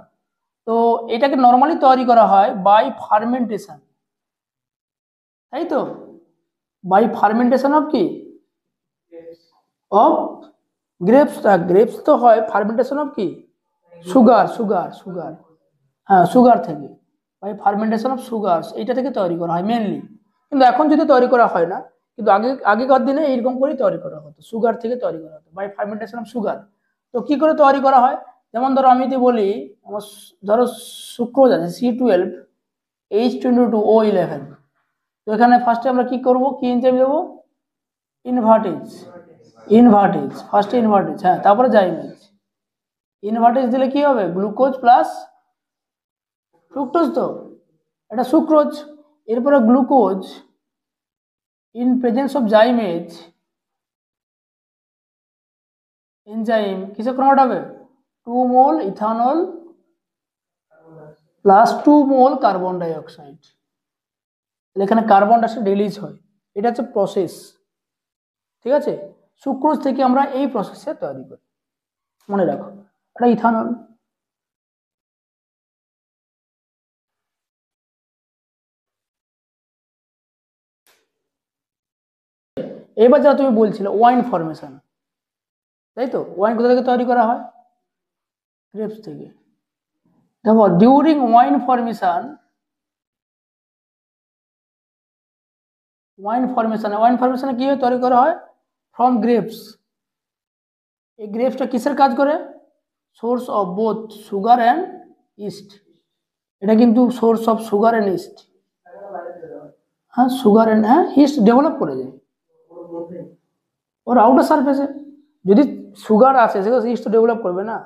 তো এটাকে নর্মালি তৈরি করা হয় বাই ফার্মেন্টেশন, তাই তো, বাই ফার্মেন্টেশন অফ কি, অফ গ্রেপস। গ্রেপস তো হয় ফার্মেন্টেশন অফ কি, সুগার, সুগার, হ্যাঁ সুগার থেকে, বাই ফার্মেন্টেশন অফ সুগার, এইটা থেকে তৈরি করা হয় মেনলি। কিন্তু এখন যদি তৈরি করা হয় না, কিন্তু আগেকার দিনে এইরকম করেই তৈরি করা হতো, সুগার থেকে তৈরি করা হতো বাই ফার্মেন্টেশন অফ সুগার। তো কি করে তৈরি করা হয়, যেমন ধরো আমি যদি বলি আমার ধরো সুক্রোজ আছে C12H22O11, তো এখানে ফার্স্টে আমরা কি করব, কি এনজাইম দেবো, ইনভার্টেজ, ফার্স্টে ইনভার্টেজ, হ্যাঁ তারপরে জাইমেজ। ইনভার্টেজ দিলে কি হবে, গ্লুকোজ প্লাস ফ্রুক্টোজ, তো এটা সুক্রোজ। এরপরে glucose in presence of zymase enzyme কিসে কনভার্ট হবে, 2 mole ethanol plus 2 mole carbon dioxide. এখানে কার্বন ডাইঅক্সাইড রিলিজ হয়, এটা হচ্ছে প্রসেস, ঠিক আছে। সুক্রোজ থেকে আমরা এই প্রসেসে তৈরি করি, মনে রাখো এটা ইথানল। এবার যা তুমি বলছিলে ওয়াইন ফরমেশন, তাই তো, ওয়াইন কোথা থেকে তৈরি করা হয়, গ্রেপস থেকে। দেখো ডিউরিং ওয়াইন ফরমেশনে কি তৈরি করা হয়, ফ্রম গ্রেপস। এই গ্রেপসটা কিসের কাজ করে, source of both sugar and east. এটা কিন্তু source of sugar and east, হ্যাঁ সুগার অ্যান্ড হ্যাঁ ইস্ট ডেভেলপ করে যায় ওর আউটার সারফেসে। যদি সুগার আসে সেটা ইস্ট ডেভেলপ করবে না,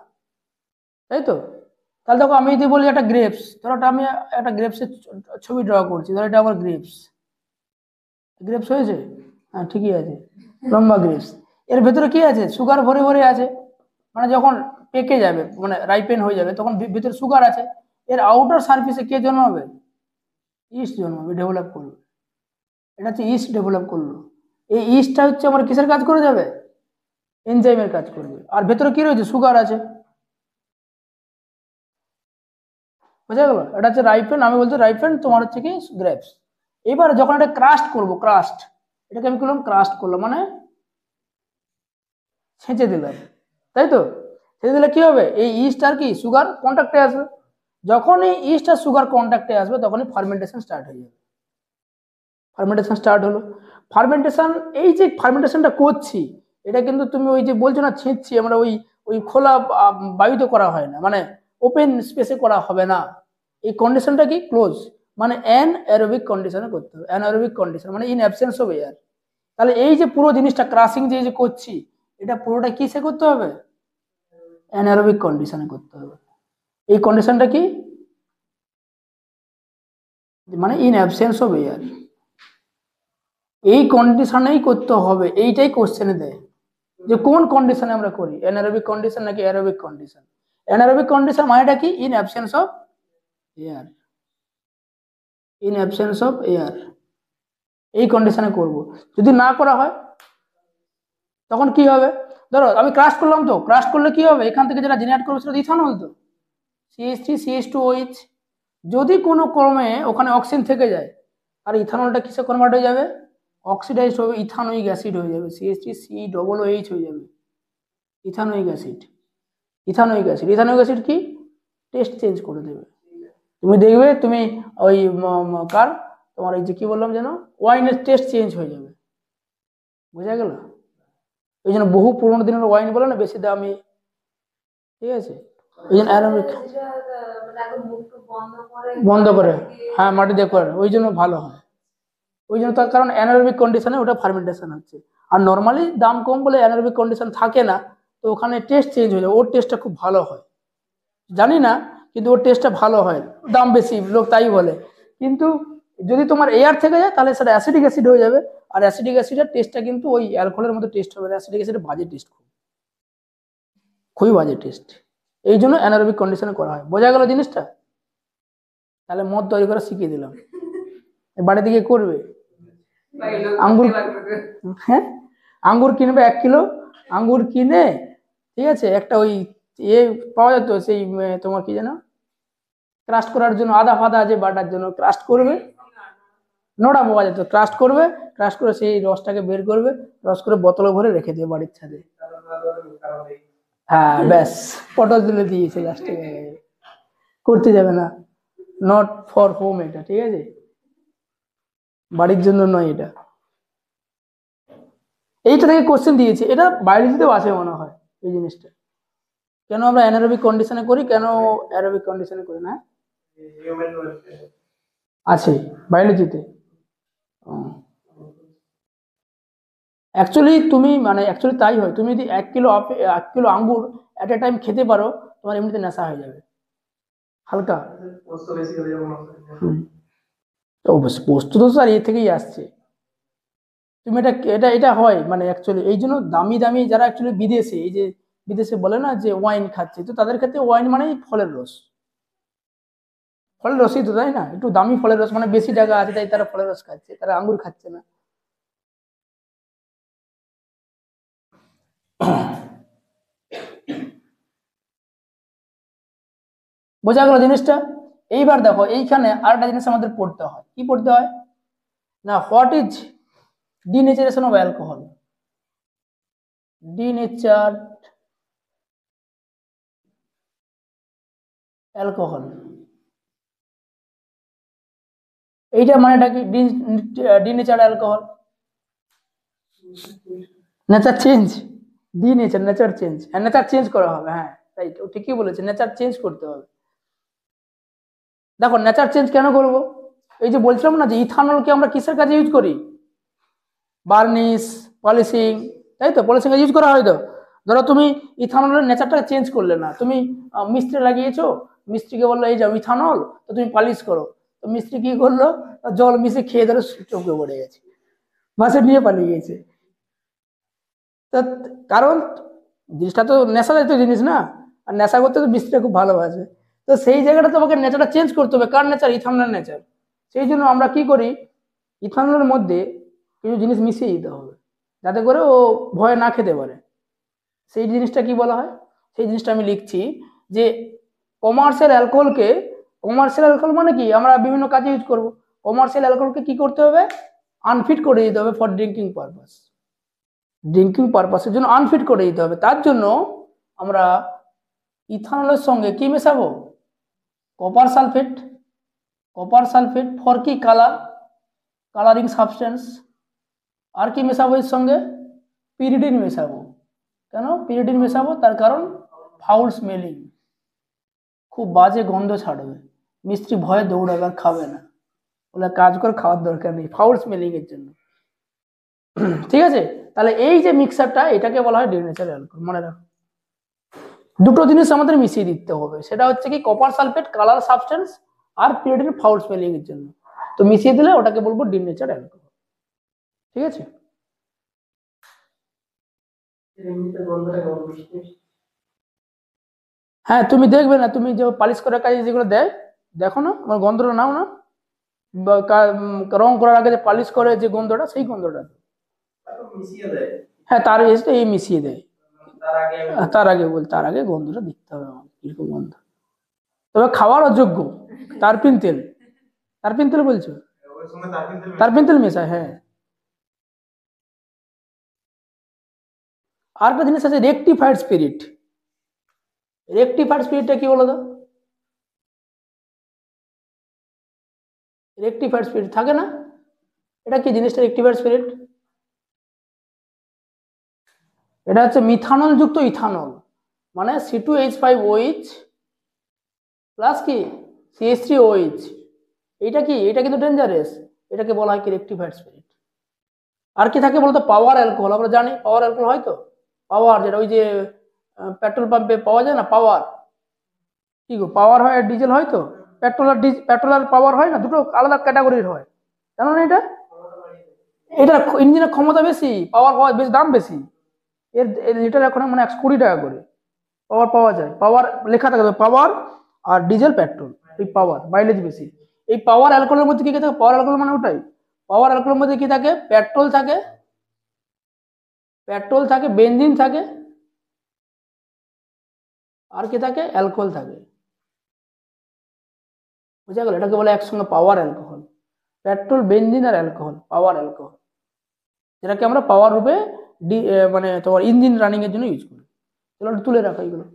তাই তো। তাহলে দেখো আমি যদি বলি একটা গ্রেপস, ধরো আমি একটা গ্রেপসের ছবি ড্র করছি, ধরো এটা আমার গ্রেপস হয়েছে, হ্যাঁ ঠিকই আছে, লম্বা গ্রেপস। এর ভেতরে কি আছে, সুগার ভরে ভরে আছে, মানে যখন পেকে যাবে মানে রাইপেন হয়ে যাবে তখন ভিতরে সুগার আছে। এর আউটার সারফেসে কে জন্মাবে, ইস্ট জন্মাবে, ডেভেলপ করবে। এটা হচ্ছে ইস্ট ডেভেলপ করলো। এই ইস্টটা হচ্ছে আমার কিসের কাজ করে যাবে, এনজাইমের কাজ করবে। আর ভেতরে কি রয়েছে, সুগার আছে, বুঝা গেল। এটা হচ্ছে রাইপেন, আমি বলছি রাইপেন, তোমার হচ্ছে কি গ্রেপস। এবার যখন এটা ক্রাস্ট করব, এটাকে আমি করলাম ক্রাস্ট করলাম মানে ছেঁচে দিলাম, তাই তো। ছেঁচে দিলে কি হবে, এই ইস্ট আর কি সুগার কন্ট্যাক্টে আসবে। যখন এই ইস্ট আর সুগার কন্ট্যাক্টে আসবে তখনই ফার্মেন্টেশন স্টার্ট হয়ে যাবে। ফার্মেন্টেশন স্টার্ট হলো। ফার্মেন্টেশন, এই যে ফার্মেন্টেশনটা করছি, এটা কিন্তু তুমি ওই যে বলছো না ছেঁচছি আমরা, ওই ওই খোলা বায়ুতে করা হয় না, মানে ওপেন স্পেসে করা হবে না। এই কন্ডিশনটা কি ক্লোজ, মানে অ্যানারোবিক কন্ডিশনে করতে হবে। অ্যানারোবিক কন্ডিশন মানে ইন অ্যাবসেন্স অফ এয়ার। তাহলে এই যে পুরো জিনিসটা ক্রাসিং যে করছি, এটা পুরোটা কিসে করতে হবে, অ্যানারোবিক কন্ডিশনে করতে হবে। এই কন্ডিশনটা কি, মানে ইন অ্যাবসেন্স অফ এয়ার, এই কন্ডিশনেই করতে হবে। এইটাই কোশ্চেনে দেয় যে কোন কন্ডিশনে আমরা করি, অ্যানারোবিক কন্ডিশন নাকি অ্যারোবিক কন্ডিশন। অ্যানারোবিক কন্ডিশন মানেটা কি, in absence of air, in absence of air, এই কন্ডিশনে করব। যদি না করা হয় তখন কি হবে, ধরো আমি ক্রাশ করলাম, তো ক্রাশ করলে কি হবে, এখান থেকে যেটা জেনারেট করবে সেটা ইথানল, তো CH3CH2OH। যদি কোনো ক্রমে ওখানে অক্সিজেন থেকে যায় আর ইথানলটা কিসে কনভার্ট হয়ে যাবে, অক্সিডাইজড হবে, ইথানোইক অ্যাসিড হয়ে যাবে, CH3COOH হয়ে যাবে, ইথানোইক অ্যাসিড। ইথানোইক অ্যাসিড কি, টেস্ট চেঞ্জ করে দেবে। তুমি দেখবে তুমি ওই কার তোমার এই যে কি বললাম যেন, ওয়াইনের টেস্ট চেঞ্জ হয়ে যাবে, বোঝা গেল। ওই জন্য বহু পুরোনো দিনের ওয়াইন বলে না বেশি দামি, ঠিক আছে, ওই জন্য অ্যারোমিক বন্ধ করে, হ্যাঁ মাটি দিয়ে করে, ওই জন্য ভালো হয়। ওই জন্য তার কারণ অ্যানারোবিক কন্ডিশনে ওটা ফার্মেন্টেশন হচ্ছে। আর নর্মালি দাম কম বলে অ্যানারোবিক কন্ডিশন থাকে না, তো ওখানে টেস্ট চেঞ্জ হয়ে যায়, ওর টেস্টটা খুব ভালো হয়, জানি না, কিন্তু ওর টেস্টটা ভালো হয়, দাম বেশি লোক তাই বলে। কিন্তু যদি তোমার এয়ার থেকে যায় তাহলে সেটা অ্যাসিডিক অ্যাসিড হয়ে যাবে। আর অ্যাসিডিক অ্যাসিডের টেস্টটা কিন্তু ওই অ্যালকোহলের মতো টেস্ট হবে, অ্যাসিডিক অ্যাসিডের বাজে টেস্ট, খুবই বাজে টেস্ট। এই জন্য অ্যানারোবিক কন্ডিশনে করা হয়, বোঝা গেল জিনিসটা। তাহলে মদ তৈরি করা শিখিয়ে দিলাম, বাড়ি দিকে করবে। আঙ্গুর, হ্যাঁ আঙ্গুর কিনবে 1 কিলো, আঙ্গুর কিনে ঠিক আছে একটা ওই পাওয়া যেত সেই তোমার কি যেন ক্রাস্ট করার জন্য আদা ফাদা যে বাটার জন্য ক্রাস্ট করবে, নোড়া পাওয়া যেত, ক্রাস্ট করবে, ক্রাস্ট করে সেই রসটাকে বের করবে, রস করে বোতলে ভরে রেখে দিয়ে বাড়ির ছাদে। হ্যাঁ ব্যাস পটল তুলে দিয়েছে লাস্টে, করতে যাবে না, নট ফর হোম, এটা ঠিক আছে, বাড়ির জন্য নয় এটা। এইটা থেকে কোশ্চেন দিয়েছে, এটা বায়োলজিতেও আছে মনে হয় এই জিনিসটা। কেন আমরা অ্যানারোবিক কন্ডিশনে করি, কেন অ্যারোবিক কন্ডিশনে করি না, আছে বায়োলজিতে। অ্যাকচুয়ালি তুমি মানে অ্যাকচুয়ালি তাই হয়, তুমি যদি 1 কিলো আঙ্গুর এট এ টাইম খেতে পারো, তোমার এমনিতে নেশা হয়ে যাবে হালকা। তো বস্তু তো আর এ থেকেই আসছে। তুমি এটা এটা এটা হয় মানে অ্যাকচুয়ালি এই জন্য দামি দামি যারা অ্যাকচুয়ালি বিদেশে, এই যে বিদেশে বলে না যে ওয়াইন খাচ্ছে, তো তাদের ক্ষেত্রে ওয়াইন মানেই ফলের রস, ফলের রসই তো, তাই না, একটু দামি ফলের রস, মানে বেশি টাকা আছে তাই তারা ফলের রস খাচ্ছে, তারা আঙ্গুর খাচ্ছে না। বোঝা গেল জিনিসটা। এইবার দেখো এইখানে আরেকটা জিনিস আমাদের পড়তে হয়, কি পড়তে হয় না, what is denaturation of alcohol, denature alcohol, এইটা মানেটা কি, denature alcohol, nature change, denature nature change, হ্যাঁ নেচার চেঞ্জ করা হবে, হ্যাঁ রাইট, ও ঠিকই বলেছে, নেচার চেঞ্জ করতে হবে। দেখো নেচার চেঞ্জ কেন করব, এই যে বলছিলাম না যে ইথানলকে আমরা কিসের কাজে ইউজ করি, বার্নিশ, পলিশিং, তাই তো, পলিশিং ইউজ করা হয় তো। ধরো তুমি ইথানলের নেচারটা চেঞ্জ করলে না, তুমি মিস্ত্রি লাগিয়েছো, মিস্ত্রিকে বললো এই যাও ইথানল, তো তুমি পালিশ করো, তো মিস্ত্রি কি করলো, জল মিশে খেয়ে ধরে চোখে পড়ে গেছে, বাসে নিয়ে পালিয়ে গেছে। তো কারণ জিনিসটা তো নেশা জাতীয় জিনিস না, আর নেশা করতে তো মিস্ত্রিটা খুব ভালোবাসে, তো সেই জায়গাটা তোমাকে নেচারটা চেঞ্জ করতে হবে, কার নেচার, ইথানলের নেচার। সেই জন্য আমরা কি করি, ইথানলের মধ্যে কিছু জিনিস মিশিয়ে দিতে হবে যাতে করে ও ভয় না খেতে পারে। সেই জিনিসটা কি বলা হয়, সেই জিনিসটা আমি লিখছি যে কমার্শিয়াল অ্যালকোহলকে, কমার্শিয়াল অ্যালকোহল মানে কি, আমরা বিভিন্ন কাজে ইউজ করব, কমার্শিয়াল অ্যালকোহলকে কি করতে হবে, আনফিট করে দিতে হবে ফর ড্রিঙ্কিং পারপাস, ড্রিঙ্কিং পারপাসের জন্য আনফিট করে দিতে হবে। তার জন্য আমরা ইথানলের সঙ্গে কি মেশাবো, copper sulphate, copper sulphate for কি, কালার, কালারিং সাবস্টেন্স। আর কি মেশাবো এর সঙ্গে, পিরিডিন মেশাবো। কেন পিরিডিন মেশাবো, তার কারণ ফাউল স্মেলিং, খুব বাজে গন্ধ ছাড়বে, মিস্ত্রি ভয়ে দৌড়াবে আর খাবে না, বলে কাজ করে খাওয়ার দরকার নেই, ফাউল স্মেলিং এর জন্য। ঠিক আছে, তাহলে এই যে মিক্সারটা, এটাকে বলা হয় ডিনেচার অ্যালকোহল, মনে রাখো। দুটো জিনিস আমাদের মিশিয়ে দিতে হবে, সেটা হচ্ছে কি কপার সালফেট কালার সাবস্টেন্স, আর পিরিডিন ফাউল স্মেলিং এর জন্য, তো মিশিয়ে দিলে ওটাকে বলবো ডিনেচার অ্যালকোহল। ঠিক আছে, হ্যাঁ তুমি দেখবে না, তুমি যে পালিশ করার কাজে যেগুলো দেয়, দেখো না আমার গন্ধটা নাও না, রং করার আগে যে পালিশ করে যে গন্ধটা, সেই গন্ধটা, হ্যাঁ তার এসে এই মিশিয়ে দেয়, তার আগে গন্ধটা দেখতে হবে আমার কিরকম গন্ধ, তবে খাওয়ার অযোগ্য। তারপিন তেল, তারপিন তেল বলছো, তারপিন তেল মেশায়, হ্যাঁ। আর একটা জিনিস আছে রেকটিফাইড স্পিরিট, রেকটিফাইড স্পিরিটটা কি বলো তো, রেকটিফাইড স্পিরিট থাকে না, এটা কি জিনিসটা রেকটিফাইড স্পিরিট, এটা হচ্ছে মিথানল যুক্ত ইথানল, মানে C2H5OH প্লাস কি CH3OH, এটা কি, এটা কিন্তু ডেঞ্জারাস, এটাকে বলা হয় কি রেকটিফাইড স্পিরিট। আর কি থাকে বলতো, পাওয়ার অ্যালকোহল, আমরা জানি পাওয়ার অ্যালকোহল হয় তো, পাওয়ার যেটা ওই যে পেট্রোল পাম্পে পাওয়া যায় না, পাওয়ার কি গো, পাওয়ার হয় আর ডিজেল হয় তো, পেট্রোল আর পাওয়ার হয় না, দুটো আলাদা ক্যাটাগরির হয়, জানো না এটা, এটা ইঞ্জিনের ক্ষমতা বেশি, পাওয়ার বেশি, দাম বেশি, এর লিটার এখন মানে 120 টাকা করে পাওয়ার পাওয়া যায়, পাওয়ার লেখা থাকে পাওয়ার, আর ডিজেল পেট্রোল, এই পাওয়ার মাইলেজ বেশি। এই পাওয়ার অ্যালকোহলের মধ্যে কি থাকে, পাওয়ার অ্যালকোহল মানে ওটাই, পাওয়ার অ্যালকোহলের মধ্যে কি থাকে? পেট্রোল থাকে, বেনজিন থাকে, আর কি থাকে? অ্যালকোহল থাকে। বুঝা গেল? এটাকে বলে একসঙ্গে পাওয়ার অ্যালকোহল। পেট্রোল, বেনজিন আর অ্যালকোহল, পাওয়ার অ্যালকোহল, যেটাকে আমরা পাওয়ার রূপে মানে তোমার ইঞ্জিন রানিং এর জন্য ইউজ করি। চলো তুলে রাখো এগুলো।